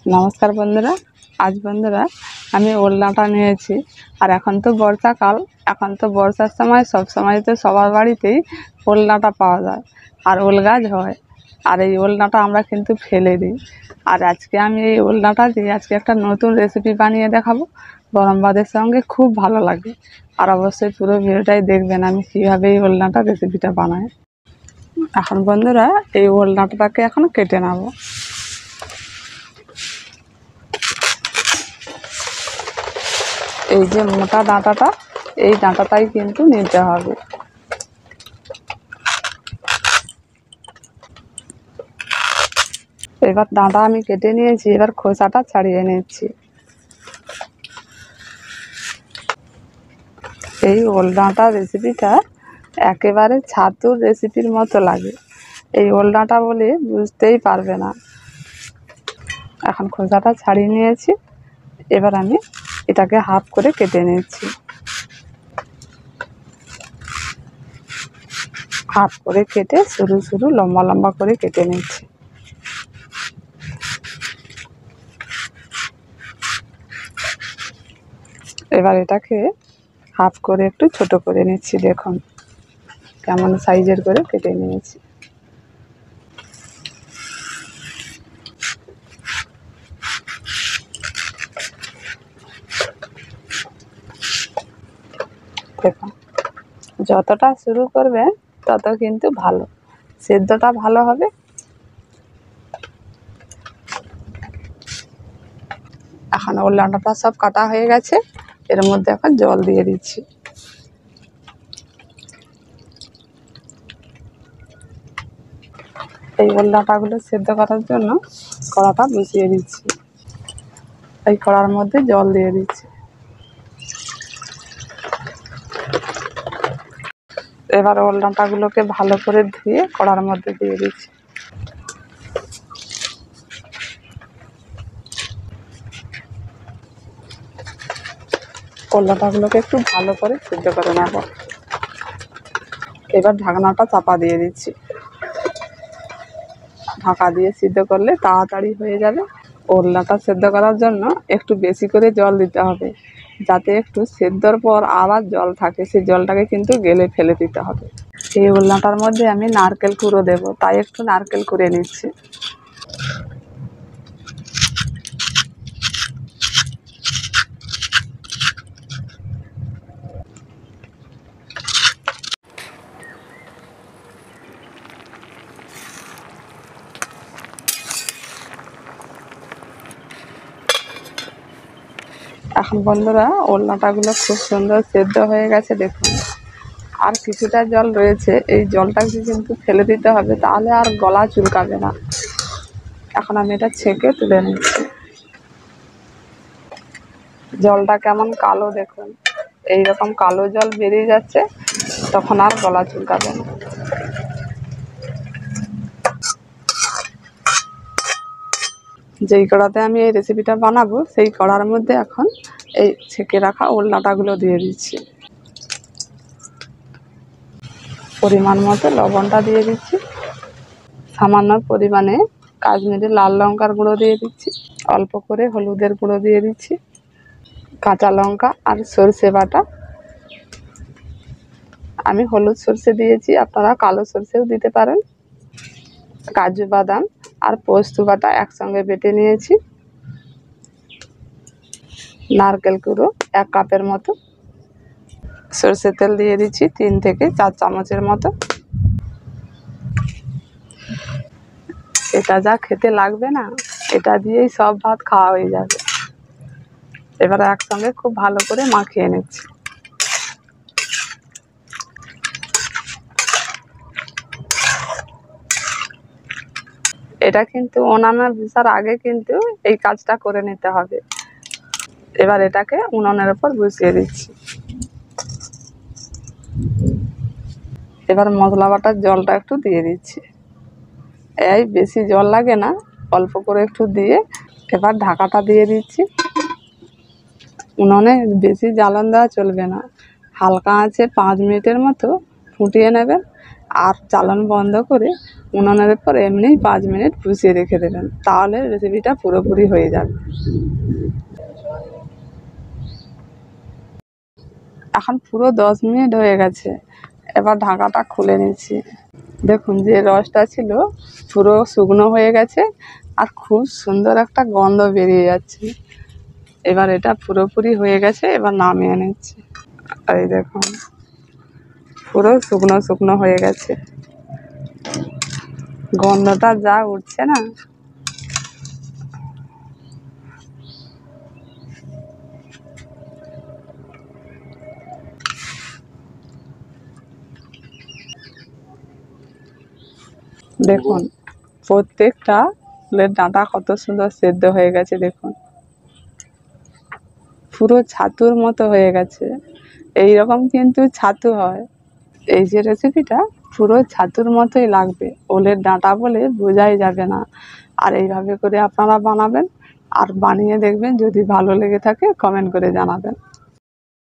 নমস্কার বন্ধুরা। আজ বন্ধুরা আমি ওলনাটা নিয়েছি। আর এখন তো বর্ষাকাল, এখন তো বর্ষার সময় সব সময় তো সবার বাড়িতেই ওলনাটা পাওয়া যায় আর ওল গাছ হয়। আর এই ওলনাটা আমরা কিন্তু ফেলে দিই। আর আজকে আমি এই ওলনাটা দিয়ে আজকে একটা নতুন রেসিপি বানিয়ে দেখাবো। গরম ভাতের সঙ্গে খুব ভালো লাগে। আর অবশ্যই পুরো ভিডিওটাই দেখবেন আমি কীভাবে এই ওলনাটা রেসিপিটা বানাই। এখন বন্ধুরা এই ওলনাটাকে এখন কেটে নেব। এই যে মোটা ডাঁটাটা, এই ডাঁটাটাই কিন্তু নিতে হবে। এবার ডাঁটা আমি কেটে নিয়েছি, এবার খোসাটা ছাড়িয়ে নিচ্ছি। এই ওল ডাঁটা রেসিপিটা একেবারে ছাতুর রেসিপির মতো লাগে। এই ওল ডাঁটা বলে বুঝতেই পারবে না। এখন খোসাটা ছাড়িয়ে নিয়েছি, এবার আমি এটাকে হাফ করে কেটে নিচ্ছি। হাফ করে কেটে সরু সরু লম্বা লম্বা করে কেটে নিচ্ছি। এবার এটাকে হাফ করে একটু ছোট করে নিচ্ছি। দেখুন কেমন সাইজের করে কেটে নিয়েছি। দেখুন যতটা শুরু করবেন তত কিন্তু ভালো, সেদ্ধটা ভালো হবে। এখন ওল ডাঁটাটা সব কাটা হয়ে গেছে, এর মধ্যে এখন জল দিয়ে দিচ্ছি। এই ওল ডাঁটাগুলো সেদ্ধ করার জন্য কড়াটা বসিয়ে দিচ্ছি। এই কড়ার মধ্যে জল দিয়ে দিচ্ছি। এবার ওল ডাঁটাগুলোকে ভালো করে ধুয়ে কড়ার মধ্যে দিয়ে দিচ্ছি। ওল ডাঁটাগুলোকে একটু ভালো করে সেদ্ধ করে নেব। এবার ঢাকনাটা চাপা দিয়ে দিচ্ছি। ঢাকা দিয়ে সিদ্ধ করলে তাড়াতাড়ি হয়ে যাবে। ওলনাটা সেদ্ধ করার জন্য একটু বেশি করে জল দিতে হবে, যাতে একটু সেদ্ধর পর আবার জল থাকে, সেই জলটাকে কিন্তু গেলে ফেলে দিতে হবে। এই ওলনাটার মধ্যে আমি নারকেল কুড়ো দেবো, তাই একটু নারকেল কুড়ে নিচ্ছি। এখন বন্ধুরা ওলনাটাগুলো খুব সুন্দর সেদ্ধ হয়ে গেছে। দেখুন আর কিছুটা জল রয়েছে, এই জলটাকে কিন্তু ফেলে দিতে হবে, তাহলে আর গলা চুলকাবে না। এখন আমি এটা ছেঁকে তুলে নিচ্ছি। জলটা কেমন কালো দেখুন, এইরকম কালো জল বেরিয়ে যাচ্ছে, তখন আর গলা চুলকাবে না। যেই কড়াতে আমি এই রেসিপিটা বানাবো সেই কড়ার মধ্যে এখন এই ছেঁকে রাখা ওলনাটাগুলো দিয়ে দিচ্ছি। পরিমাণ মতো লবণটা দিয়ে দিচ্ছি। সামান্য পরিমাণে কাশ্মীরি লাল লঙ্কার গুঁড়ো দিয়ে দিচ্ছি। অল্প করে হলুদের গুঁড়ো দিয়ে দিচ্ছি। কাঁচা লঙ্কা আর সরষে বাটা। আমি হলুদ সরষে দিয়েছি, আপনারা কালো সরষেও দিতে পারেন। কাজু বাদাম আর পোস্ত বাটা একসঙ্গে বেটে নিয়েছি। নারকেল কুড়ো 1 কাপের মতো। সরষের তেল দিয়ে দিচ্ছি 3 থেকে 4 চামচের মতো। এটা যা খেতে লাগবে না, এটা দিয়েই সব ভাত খাওয়া হয়ে যাবে। এবার একসঙ্গে খুব ভালো করে মাখিয়ে নিচ্ছি। এটা কিন্তু উনানে বসার আগে কিন্তু এই কাজটা করে নিতে হবে। এবার এটাকে উনুনের উপর বসিয়ে দিচ্ছি। এবার মশলা বাটার জলটা একটু দিয়ে দিচ্ছি। এই বেশি জল লাগে না, অল্প করে একটু দিয়ে এবার ঢাকাটা দিয়ে দিচ্ছি। উনুনে বেশি জ্বালান দেওয়া চলবে না, হালকা আঁচে 5 মিনিটের মতো ফুটিয়ে নেবেন। আর জ্বালান বন্ধ করে উনুনের উপর এমনি 5 মিনিট বসিয়ে রেখে দেবেন, তাহলে রেসিপিটা পুরোপুরি হয়ে যাবে। এখন পুরো 10 মিনিট হয়ে গেছে। এবার ঢাকাটা খুলে নিচ্ছি। দেখুন যে রসটা ছিল পুরো শুকনো হয়ে গেছে আর খুব সুন্দর একটা গন্ধ বেরিয়ে যাচ্ছে। এবার এটা পুরোপুরি হয়ে গেছে, এবার নামিয়ে নিচ্ছি। এই দেখুন পুরো শুকনো শুকনো হয়ে গেছে, গন্ধটা যা উঠছে না। দেখুন প্রত্যেকটা ফুলের ডাঁটা কত সুন্দর সেদ্ধ হয়ে গেছে। দেখুন পুরো ছাতুর মতো হয়ে গেছে। এই রকম কিন্তু ছাতু হয়। এই যে রেসিপিটা পুরো ছাতুর মতোই লাগবে, ওলের ডাঁটা বলে বোঝাই যাবে না। আর এইভাবে করে আপনারা বানাবেন আর বানিয়ে দেখবেন, যদি ভালো লেগে থাকে কমেন্ট করে জানাবেন।